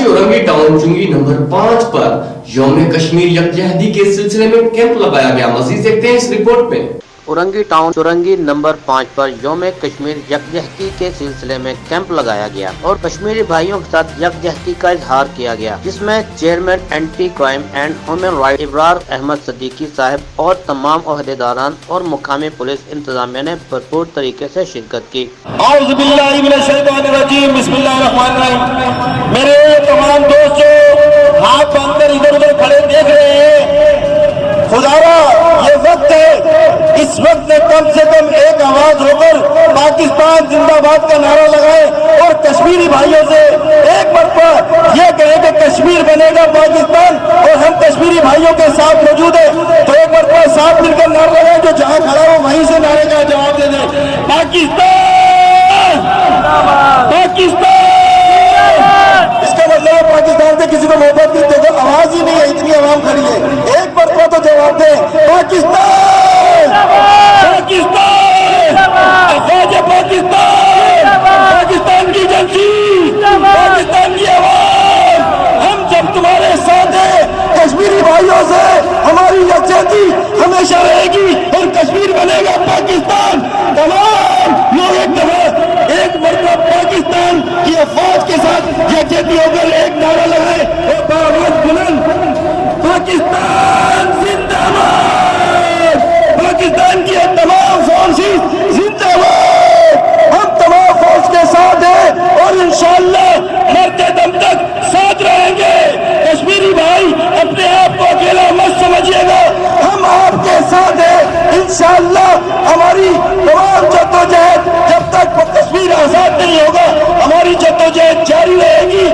Karachi Orangi town चुंगी number 5 पर यौम कश्मीर यकजहती के सिलसिले में कैंप लगाया गया। मजीद देखते हैं इस रिपोर्ट में। औरंगी टाउन चुरंगी नंबर 5 पर यौम कश्मीर यकजहती के सिलसिले में कैंप लगाया गया और कश्मीरी भाइयों के साथ यकजहती का इजहार किया गया, जिसमें chairman anti crime and human right Ibrar Ahmed Siddiqui साहब और तमाम ओहदेदारान और मुकामी पुलिस इंतजामिया ने भरपूर तरीके से शिरकत की। मेरे तमाम दोस्त जो हाथ बांधकर इधर उधर खड़े देख रहे हैं, खुदारा ये वक्त है, इस वक्त में कम से कम एक आवाज होकर पाकिस्तान जिंदाबाद का नारा लगाए और कश्मीरी भाइयों से एक मरतबा ये कहे कि कश्मीर बनेगा पाकिस्तान और हम कश्मीरी भाइयों के साथ मौजूद है। तो एक मरतबा साथ मिलकर नारा लगाए, जो जहां खड़ा हो वहीं से नारे का जवाब दे दे, पाकिस्तान पाकिस्तान। इसका मतलब है पाकिस्तान से किसी को मोहब्बत नहीं, देखो आवाज ही नहीं है, इतनी आवाम खड़ी है, एक मरतबा तो जवाब दे, पाकिस्तान पाकिस्तान अफवाज पाकिस्तान, पाकिस्तान की एजेंसी, पाकिस्तान की आवाम, हम सब तुम्हारे साथ हैं। कश्मीरी भाइयों से हमारी यकजहती हमेशा रहेगी और कश्मीर बनेगा पाकिस्तान। तमाम लोग एक मरतबा पाकिस्तान की अफवाज के साथ यकजहती होकर एक नारा लगाए और बाआवाज़ बुलंद, पाकिस्तान जिंदाबाद, पाकिस्तान की तमाम फोर्सेस जिंदाबाद, हम तमाम फोर्स के साथ हैं और इंशाअल्लाह मरते दम तक साथ रहेंगे। कश्मीरी भाई अपने आप को अकेला मत समझिएगा, हम आपके साथ हैं इंशाअल्लाह। हमारी तमाम जद्दोजहद जब तक कश्मीर आजाद नहीं होगा, हमारी जद्दोजहद जारी रहेगी।